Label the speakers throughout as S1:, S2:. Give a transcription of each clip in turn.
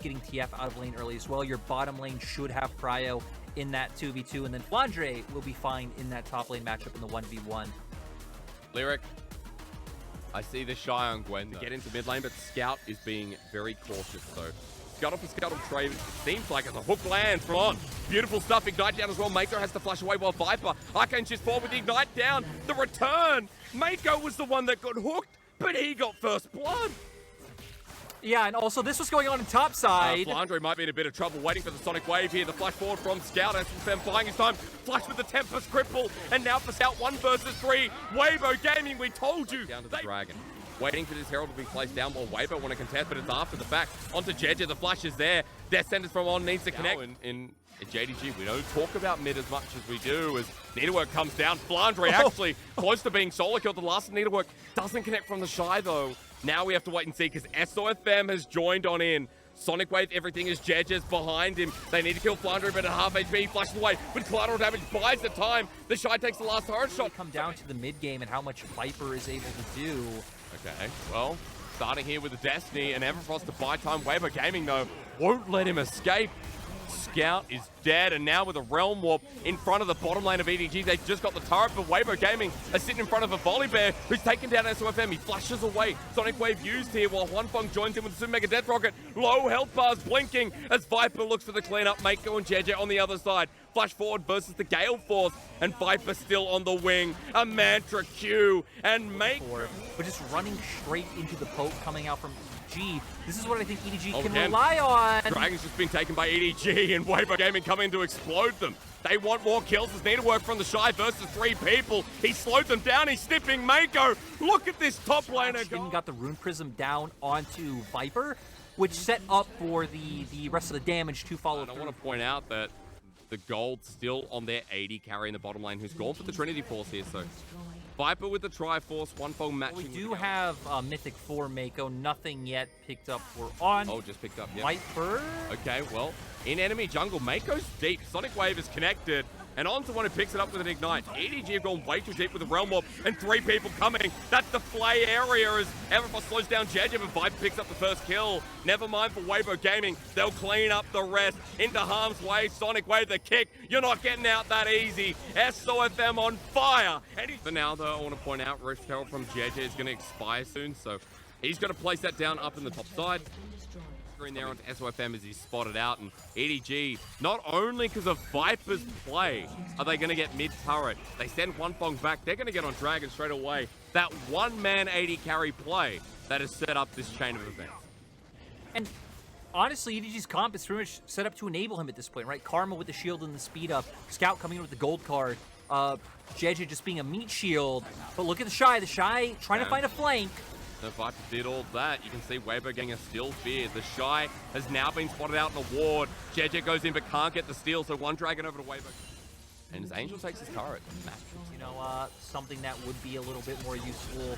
S1: getting TF out of lane early as well. Your bottom lane should have prio in that 2v2, and then Flandre will be fine in that top lane matchup in the 1v1.
S2: Lyric, I see the Shy on Gwen to get into mid lane, but Scout is being very cautious, so Scuttle for Scuttle trade. It seems like it's a hook land from on. Beautiful stuff. Ignite down as well. Mako has to flash away while Viper. Arcane's just forward with the Ignite down. The return. Mako was the one that got hooked, but he got first blood.
S1: Yeah, and also this was going on in top side.
S2: Flandre might be in a bit of trouble waiting for the Sonic Wave here. The flash forward from Scout. SFM buying his time. Flash with the Tempest Cripple. And now for Scout 1 versus 3. Weibo Gaming, we told you. Down to the Dragon. Waiting for this Herald to be placed down while Weibo want to contest, but it's after the fact. Onto Jeje, the flash is there. Death Sentence from on needs to connect. In JDG, we don't talk about mid as much as we do as Needlework comes down. Flandre actually close to being solo killed. The last Needlework doesn't connect from the Shy though. Now we have to wait and see because SOFM has joined on in. Sonic Wave, everything is Jeje's behind him. They need to kill Flandre, but at half HP, he flashes away. But collateral damage buys the time. The Shy takes the last turret shot.
S1: Come down to the mid game and how much Viper is able to do.
S2: Okay, well, starting here with the Destiny and Everfrost to buy time. Weibo Gaming, though, won't let him escape. Scout is dead, and now with a Realm Warp in front of the bottom lane of EDG, they just got the turret, but Weibo Gaming are sitting in front of a Volley Bear who's taken down SOFM. He flashes away. Sonic Wave used here while Huanfeng joins him with the Super Mega Death Rocket. Low health bars blinking as Viper looks for the cleanup. Mako and Jeje on the other side. Flash forward versus the Gale Force, and Viper still on the wing. A Mantra Q, and Mako.
S1: But just running straight into the poke coming out from EDG. This is what I think EDG can rely on.
S2: Dragon's just been taken by EDG, and Weibo Gaming coming to explode them. They want more kills. There's Needlework from the Shy versus 3 people. He slowed them down. He's sniffing Mako. Look at this top laner.
S1: Got the Rune Prism down onto Viper, which set up for the rest of the damage to follow through.
S2: I want to point out that the gold still on their 80 carry in the bottom lane, who's gone for the Trinity Force here, so Viper with the Triforce, Huanfeng matching.
S1: We do have Mythic 4 Mako, nothing yet picked up for on.
S2: Oh, just picked up, yeah.
S1: Viper.
S2: Okay, well, in enemy jungle, Mako's deep. Sonic Wave is connected, and on to one who picks it up with an Ignite. EDG have gone way too deep with the Realm Warp, and 3 people coming. That's the flay area as Everfrost slows down Jeje, but Viper picks up the first kill. Never mind for Weibo Gaming. They'll clean up the rest. Into harm's way, Sonic Wave, the kick. You're not getting out that easy. SOFM on fire. And for now, though, I want to point out Rift Herald from Jeje is going to expire soon, so he's going to place that down up in the top side. In there onto SOFM as he's spotted out, and EDG, not only because of Viper's play are they going to get mid-turret, they send Huanfeng back, they're going to get on Dragon straight away. That one-man 80 carry play that has set up this chain of events.
S1: And honestly, EDG's comp is pretty much set up to enable him at this point, right? Karma with the shield and the speed up, Scout coming in with the gold card, Jeje just being a meat shield, but look at the Shy trying to find a flank.
S2: The Viper did all that. You can see Weibo getting a steal feared. The Shy has now been spotted out in a ward. Jeje goes in but can't get the steal, so one Dragon over to Weibo. And his Angel takes his turret.
S1: You know, something that would be a little bit more useful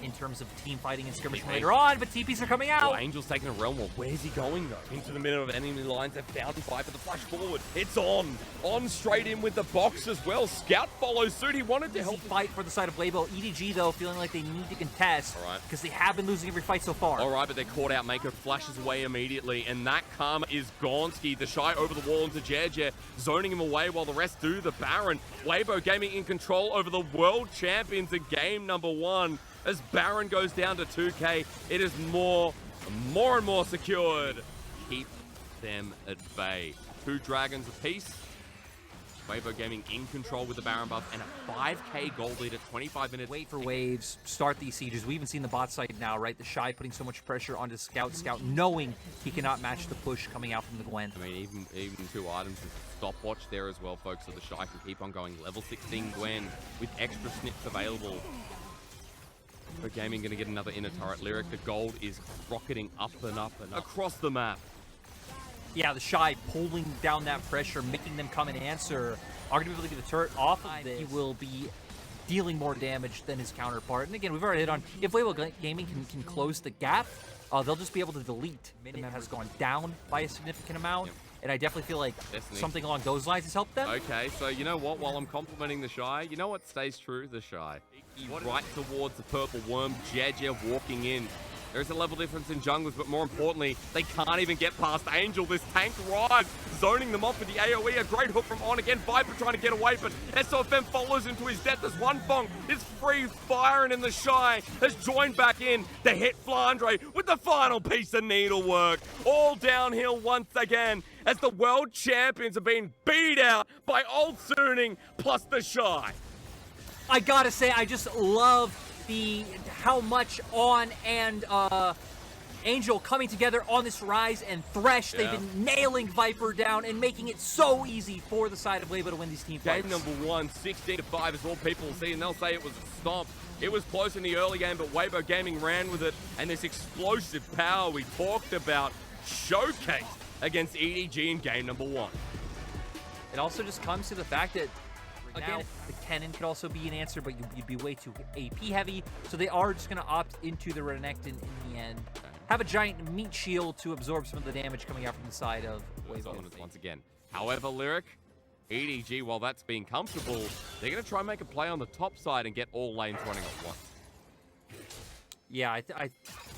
S1: in terms of team fighting and skirmishing later on, but TPs are coming out.
S2: Oh, Angel's taking a Realm Warp. Where's he going, though? Into the middle of enemy lines. They've found Viper. The flash forward. It's on. On straight in with the box as well. Scout follows suit. He wanted to help
S1: fight for the side of Weibo. EDG, though, feeling like they need to contest because they have been losing every fight so far.
S2: All right, but they're caught out. Mako flashes away immediately, and that Karma is Gonski. The Shy over the wall into Jeje, zoning him away while the rest do the Baron. Weibo Gaming in control over the world champions in game number 1. As Baron goes down to 2k, it is more and more secured. Keep them at bay. 2 dragons apiece. Weibo Gaming in control with the Baron buff and a 5k gold lead at 25 minutes.
S1: Wait for waves, start these sieges. We even seen the bot side now, right? The Shy putting so much pressure onto Scout, knowing he cannot match the push coming out from the Gwen.
S2: I mean, even 2 items is a stopwatch there as well, folks, so the Shy can keep on going. Level 16 Gwen with extra snips available. For Gaming going to get another inner turret. Lyric, the gold is rocketing up and up and up across the map.
S1: Yeah, the Shy pulling down that pressure, making them come and answer. Are going to be able to get the turret off of this. He will be dealing more damage than his counterpart. And again, we've already hit on, if Weibo Gaming can close the gap, they'll just be able to delete. Minute has gone down by a significant amount. Yep. And I definitely feel like something along those lines has helped them.
S2: Okay, so you know what? While I'm complimenting the Shy, you know what stays true? The Shy. Right towards the purple worm. Jeje walking in. There's a level difference in junglers, but more importantly, they can't even get past Angel. This tank rise, zoning them off with the AoE. A great hook from On again. Viper trying to get away, but SOFM follows into his death as one Fong is free firing in the Shy, has joined back in to hit Flandre with the final piece of needlework. All downhill once again as the world champions are being beat out by Old Suning plus the Shy.
S1: I gotta say, I just love how much On and Angel coming together on this Rise and Thresh.
S2: Yeah.
S1: They've been nailing Viper down and making it so easy for the side of Weibo to win these team fights.
S2: Game number 1, 16-5 is all people will see, and they'll say it was a stomp. It was close in the early game, but Weibo Gaming ran with it, and this explosive power we talked about showcased against EDG in game number 1.
S1: It also just comes to the fact that, again, the Kennen could also be an answer, but you'd be way too AP heavy, so they are just going to opt into the Renekton in the end. Have a giant meat shield to absorb some of the damage coming out from the side of Weibo.
S2: Once again. However, Lyric, EDG, while that's being comfortable, they're going to try and make a play on the top side and get all lanes running at once.
S1: Yeah, I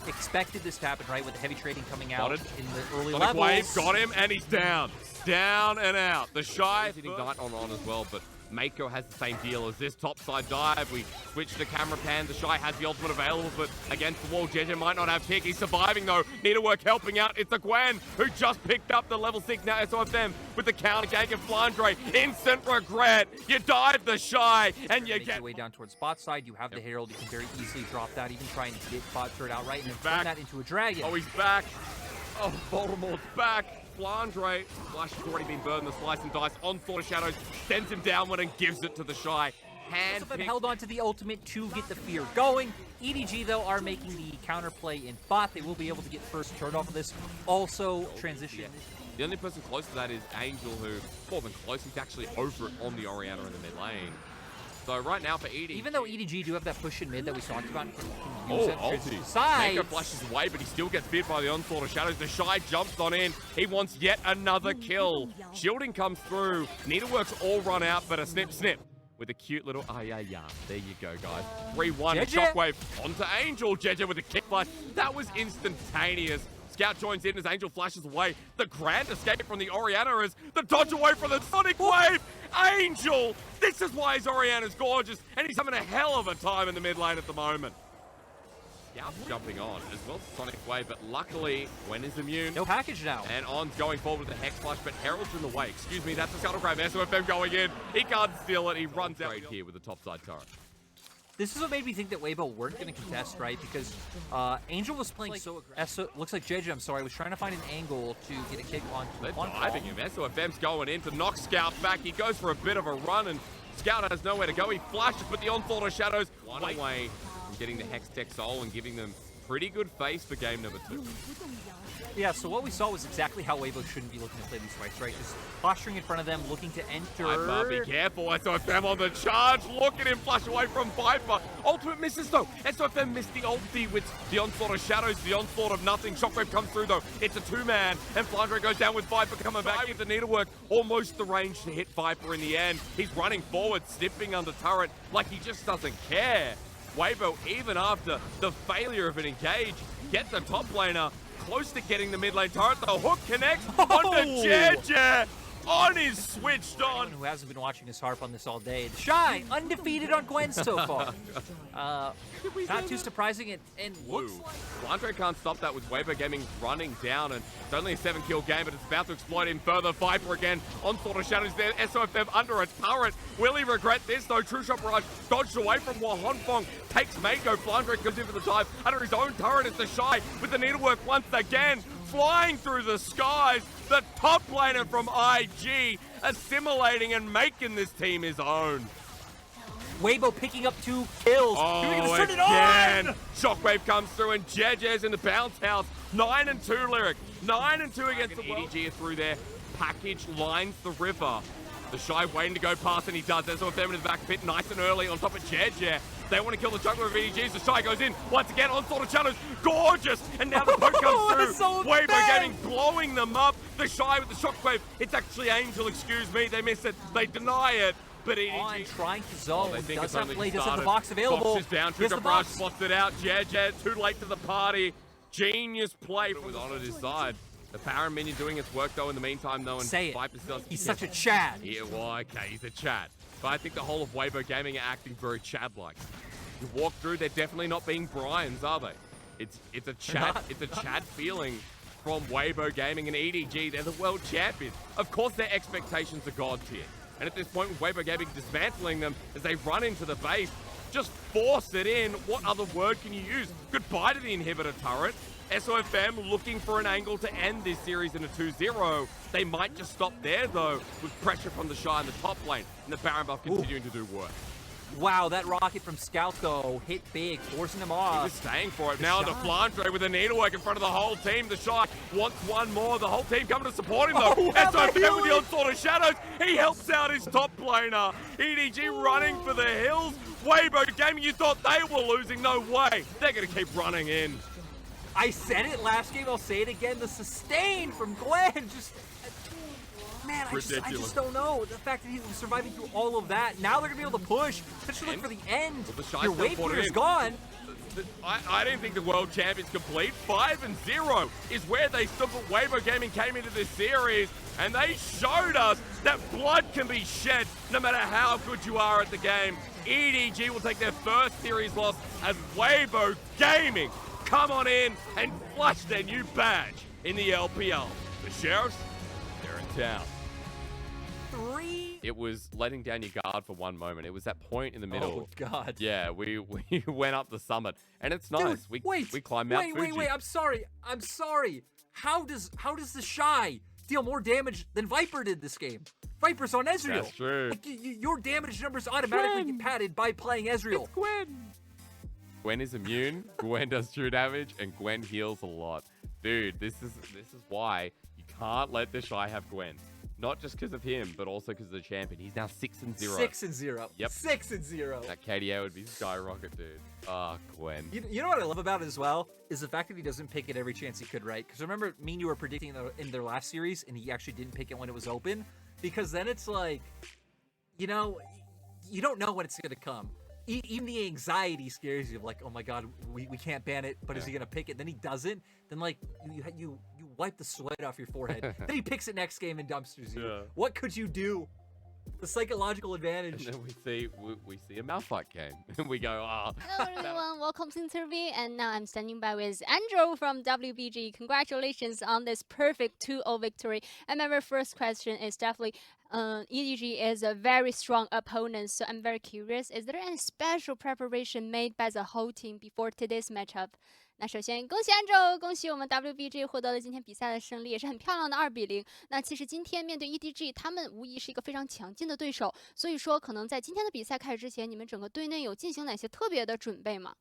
S1: expected this to happen, right, with the heavy trading coming out in the early
S2: Sonic
S1: levels.
S2: Wave got him, and he's down. Down and out. The Shy is Ignite on as well, but Mako has the same deal as this topside dive. We switch to camera pan. The Shy has the ultimate available, but against the wall, JJ might not have pick. He's surviving though. Needlework helping out. It's a Gwen who just picked up the level 6 now SOFM with the counter gank of Flandre. Instant regret. You dive the Shy and you get
S1: your way down towards bot side. You have the Herald. You can very easily drop that, even trying to get bot turret outright and then turn that into a dragon.
S2: Oh, he's back. Oh, Voldemort's back. Flandre, Flash has already been burned. The slice and dice Onslaught of Shadows sends him downward and gives it to the Shy.
S1: Held on to the ultimate to get the fear going. EDG, though, are making the counterplay in bot. They will be able to get first turn off of this. Also, transition.
S2: Yeah. The only person close to that is Angel, who, more than close, he's actually over it on the Orianna in the mid lane. So right now for EDG...
S1: Even though EDG do have that push in mid that we talked about,
S2: ulti.
S1: Side.
S2: Mako flashes away, but he still gets feared by the Onslaught of Shadows. The Shy jumps on in. He wants yet another kill. Shielding comes through. Needlework's all run out, but a snip. With a cute little yeah. There you go, guys. 3-1 Shockwave onto Angel. JJ with a kick flash. That was instantaneous. Scout joins in as Angel flashes away. The grand escape from the Orianna is the dodge away from the Sonic Wave. Angel! This is why his Orianna's gorgeous, and he's having a hell of a time in the mid lane at the moment. Scout's jumping on as well as Sonic Wave, but luckily, Gwen is immune.
S1: No package now.
S2: And On's going forward with the Hex Flash, but Herald's in the way. Excuse me, that's the Scuttle Grab. SOFM going in. He can't steal it. He runs out here with the topside turret.
S1: This is what made me think that Weibo weren't going to contest, right? Because Angel was playing so aggressive. Looks like JJ, I'm sorry, was trying to find an angle to get a kick on.
S2: They're diving him. SOFM's going in to knock Scout back. He goes for a bit of a run, and Scout has nowhere to go. He flashes, but the Onslaught of Shadows one away from getting the Hex Tech Soul and giving them pretty good face for game number 2.
S1: Yeah, so what we saw was exactly how Weibo shouldn't be looking to play these fights, right? Just posturing in front of them, looking to enter.
S2: Viper, be careful. SOFM on the charge. Look at him flash away from Viper. Ultimate misses, though. SOFM missed the ulti with the Onslaught of Shadows, the Onslaught of nothing. Shockwave comes through, though. It's a 2-man, and Flandre goes down with Viper coming back with the needlework. Almost the range to hit Viper in the end. He's running forward, sniffing under turret like he just doesn't care. Weibo, even after the failure of an engage, gets the top laner close to getting the mid lane turret. The hook connects onto JJ. On is switched on.
S1: Anyone who hasn't been watching us harp on this all day. The Shy, undefeated on Gwen so far. Not too surprising. And looks like...
S2: Flandre can't stop that with Weibo Gaming running down, and it's only a 7-kill game, but it's about to exploit him further. Viper again, Onslaught of Shadows there. SOFM under a turret. Will he regret this, though? True Shot Barrage dodged away from Honfong. Takes Mako. Flandre comes in for the dive. Under his own turret, it's the Shy with the needlework once again. Flying through the skies, the top laner from IG, assimilating and making this team his own.
S1: Weibo picking up 2 kills.
S2: Oh, again! Shockwave comes through and JJ's in the bounce house. 9-2 Lyric. 9-2 against the world. EDG is through there. Package lines the river. The Shy waiting to go past, and he does. There's SOFM in the back pit, nice and early on top of JJ. They want to kill the jungler of EDGs. The Shy goes in. Once again, Onslaught of Shadows. Gorgeous! And now the poke comes through.
S1: So
S2: Weibo Gaming blowing them up. The Shy with the Shockwave. It's actually Angel, excuse me. They miss it. They deny it. But EDG
S1: trying to zone.
S2: they think
S1: Does
S2: it's
S1: have
S2: only
S1: does have the
S2: started.
S1: box available.
S2: Box is down. Trigger Brush spots it out. JJ too late to the party. Genius play with on his side. The Power Minion doing its work though in the meantime though, and
S1: Say it.
S2: Viper's does.
S1: He's such a Chad.
S2: Yeah, well, okay, he's a Chad. But I think the whole of Weibo Gaming are acting very Chad-like. You walk through, they're definitely not being Bryans, are they? It's a Chad feeling from Weibo Gaming and EDG. They're the world champions. Of course, their expectations are god tier. And at this point, with Weibo Gaming dismantling them as they run into the base, just force it in. What other word can you use? Goodbye to the inhibitor turret. SOFM looking for an angle to end this series in a 2-0. They might just stop there, though, with pressure from the Shy in the top lane, and the Baron buff continuing to do work.
S1: Wow, that rocket from Scout, though, hit big, forcing him off.
S2: He was staying for it. Now onto Flandre with a needlework in front of the whole team. The Shy wants one more. The whole team coming to support him, though. SOFM with the onslaught of shadows. He helps out his top laner. EDG running for the hills. Weibo Gaming, you thought they were losing. No way. They're going to keep running in.
S1: I said it last game, I'll say it again. The sustain from Gwen just... Man, I just don't know. The fact that he was surviving through all of that. Now they're going to be able to push. Especially look for the end. Your wave clear is gone.
S2: I didn't think the world champions complete. 5-0 is where they stood, but Weibo Gaming came into this series and they showed us that blood can be shed no matter how good you are at the game. EDG will take their first series loss as Weibo Gaming come on in and flush their new badge in the LPL. The Sheriffs, they're in town. It was letting down your guard for one moment. It was that point in the middle.
S1: Oh, God.
S2: Yeah, we went up the summit. And it's nice.
S1: Dude,
S2: we climbed Mount Fuji.
S1: Wait. I'm sorry. How does the Shy deal more damage than Viper did this game? Viper's on Ezreal.
S2: That's true.
S1: Like, your damage numbers automatically get padded by playing Ezreal.
S2: It's Gwen. Gwen is immune, Gwen does true damage, and Gwen heals a lot. Dude, this is why you can't let the Shy have Gwen. Not just because of him, but also because of the champion. He's now 6-0.
S1: 6-0.
S2: Yep.
S1: 6-0.
S2: That KDA would be skyrocket, dude. Ah, Gwen.
S1: You know what I love about it as well? Is the fact that he doesn't pick it every chance he could, right? Because remember, me and you were predicting in their last series, and he actually didn't pick it when it was open. Because then it's like, you know, you don't know when it's going to come. Even the anxiety scares you, like, oh my God, we can't ban it, but is he gonna pick it? Then he doesn't. Then like you wipe the sweat off your forehead. Then he picks it next game and dumpsters you. Yeah. What could you do? The psychological advantage.
S2: And then we see a Malphite game, and we go, oh.
S3: Hello everyone, welcome to the interview, and now I'm standing by with Andrew from WBG. Congratulations on this perfect 2-0 victory. And my very first question is definitely. EDG is a very strong opponent, so I'm very curious, is there any special preparation made by the whole team before today's matchup? 那首先恭喜安州，恭喜我们 WBG 获得了今天比赛的胜利，也是很漂亮的2-0。那其实今天面对 EDG， 他们无疑是一个非常强劲的对手，所以说可能在今天的比赛开始之前，你们整个队内有进行哪些特别的准备吗？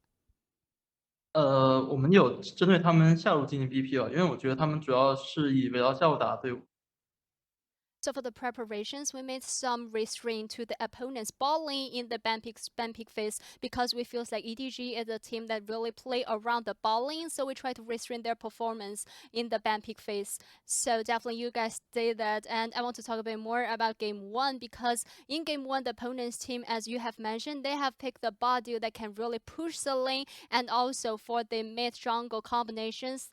S4: 我们有针对他们下路进行 BP 了，因为我觉得他们主要是以围绕下路打的队伍。
S3: So for the preparations, we made some restraint to the opponent's ball lane in the ban pick phase because we feel like EDG is a team that really play around the ball lane, so we try to restrain their performance in the ban pick phase. So definitely you guys did that, and I want to talk a bit more about game 1 because in game 1, the opponent's team, as you have mentioned, they have picked the bot that can really push the lane, and also for the mid jungle combinations,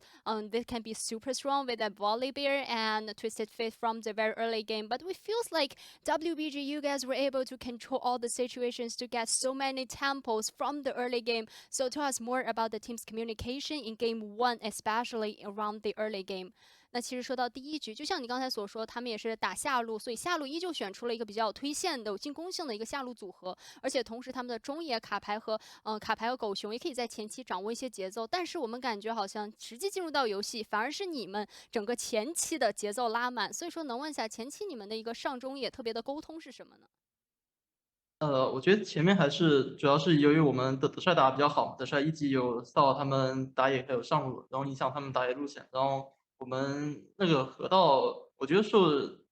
S3: they can be super strong with a volley bear and twisted fate from the very early game. But we feels like WBG, you guys were able to control all the situations to get so many tempos from the early game. So tell us more about the team's communication in game 1, especially around the early game. 那其实说到第一局，就像你刚才所说，他们也是打下路，所以下路依旧选出了一个比较有推线的、有进攻性的一个下路组合，而且同时他们的中野卡牌和狗熊也可以在前期掌握一些节奏。但是我们感觉好像实际进入到游戏，反而是你们整个前期的节奏拉满。所以说，能问一下前期你们的一个上中野特别的沟通是什么呢？
S4: 我觉得前面还是主要是由于我们的德帅打得比较好，德帅一级有扫他们打野还有上路，然后影响他们打野路线，然后。我们那个河道，我觉得是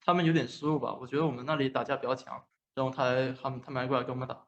S4: 他们有点失误吧。我觉得我们那里打架比较强，然后他们还过来跟我们打。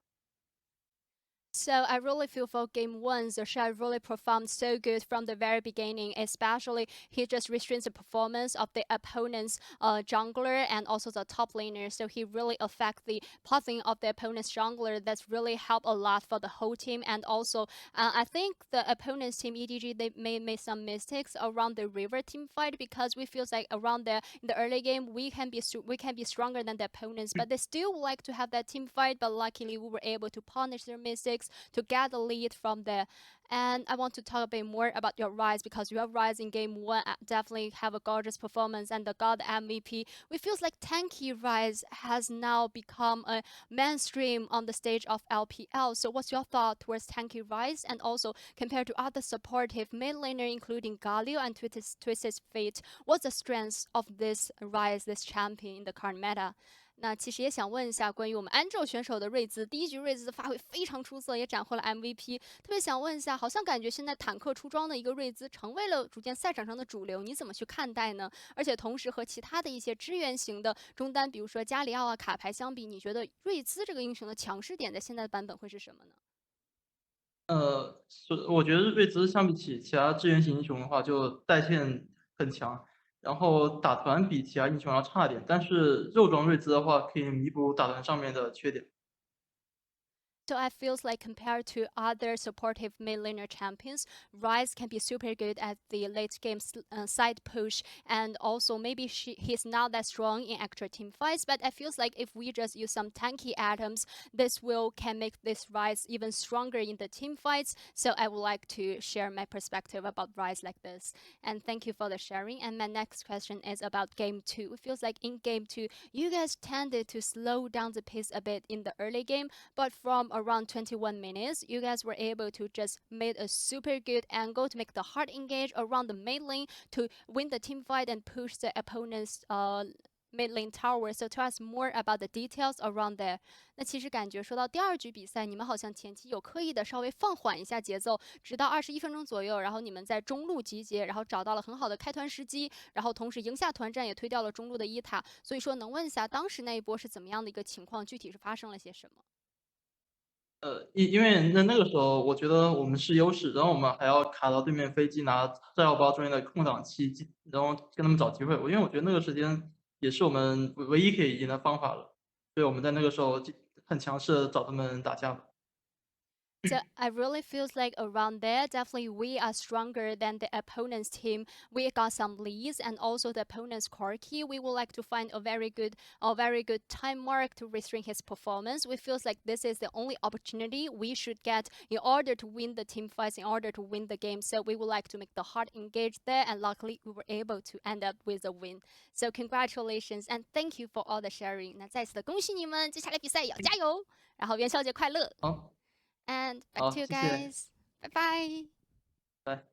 S3: So I really feel for game one, the Shai really performed so good from the very beginning, especially he just restrains the performance of the opponent's jungler and also the top laner. So he really affect the pathing of the opponent's jungler. That's really helped a lot for the whole team. And also, I think the opponent's team EDG they may made some mistakes around the river team fight because we feel like around in the early game we can be stronger than the opponents, but they still like to have that team fight. But luckily we were able to punish their mistakes to get the lead from there. And I want to talk a bit more about your Rise because your Rise in game one definitely have a gorgeous performance and the God MVP. It feels like tanky Rise has now become a mainstream on the stage of LPL. So what's your thought towards tanky Rise and also compared to other supportive mid laner including Galio and Twisted Fate, what's the strength of this Rise, this champion in the current meta? 那其实也想问一下关于我们安宙选手的瑞兹，第一局瑞兹的发挥非常出色，也斩获了 MVP。特别想问一下，好像感觉现在坦克出装的一个瑞兹成为了逐渐赛场上的主流，你怎么去看待呢？而且同时和其他的一些支援型的中单，比如说加里奥啊、卡牌相比，你觉得瑞兹这个英雄的强势点在现在的版本会是什么呢？
S4: 我觉得瑞兹相比起其他支援型英雄的话，就带线很强，然后打团比其他英雄要差点，但是肉装瑞兹的话，可以弥补打团上面的缺点。
S3: So I feels like compared to other supportive mid laner champions, Rise can be super good at the late game side push, and also maybe he's not that strong in actual team fights. But I feels like if we just use some tanky items, this can make this Rise even stronger in the team fights. So I would like to share my perspective about Rise like this. And thank you for the sharing. And my next question is about game two. It feels like in game two, you guys tended to slow down the pace a bit in the early game, but from around 21 minutes, you guys were able to just make a super good angle to make the hard engage around the mid lane to win the team fight and push the opponent's mid lane tower. So tell us more about the details around there. 那其实感觉说到第二局比赛，你们好像前期有刻意的稍微放缓一下节奏，直到21分钟左右，然后你们在中路集结，然后找到了很好的开团时机，然后同时赢下团战，也推掉了中路的一塔。所以说，能问一下当时那一波是怎么样的一个情况？具体是发生了些什么？
S4: 因为那个时候我觉得我们是优势，然后我们还要卡到对面飞机拿炸药包中间的空档期，然后跟他们找机会。因为我觉得那个时间也是我们唯一可以赢的方法了，所以我们在那个时候就很强势的找他们打架。
S3: So I really feels like around there, definitely we are stronger than the opponent's team. We got some leads and also the opponent's core key. We would like to find a very good time mark to restrain his performance. We feels like this is the only opportunity we should get in order to win the team fights, in order to win the game. So we would like to make the hard engage there, and luckily we were able to end up with a win. So congratulations and thank you for all the sharing. 那再次的恭喜你们，接下来比赛也要加油，然后元宵节快乐。
S4: 好，And
S3: back
S4: 好，to
S3: you
S4: 谢谢，guys.
S3: Bye bye.
S4: 拜。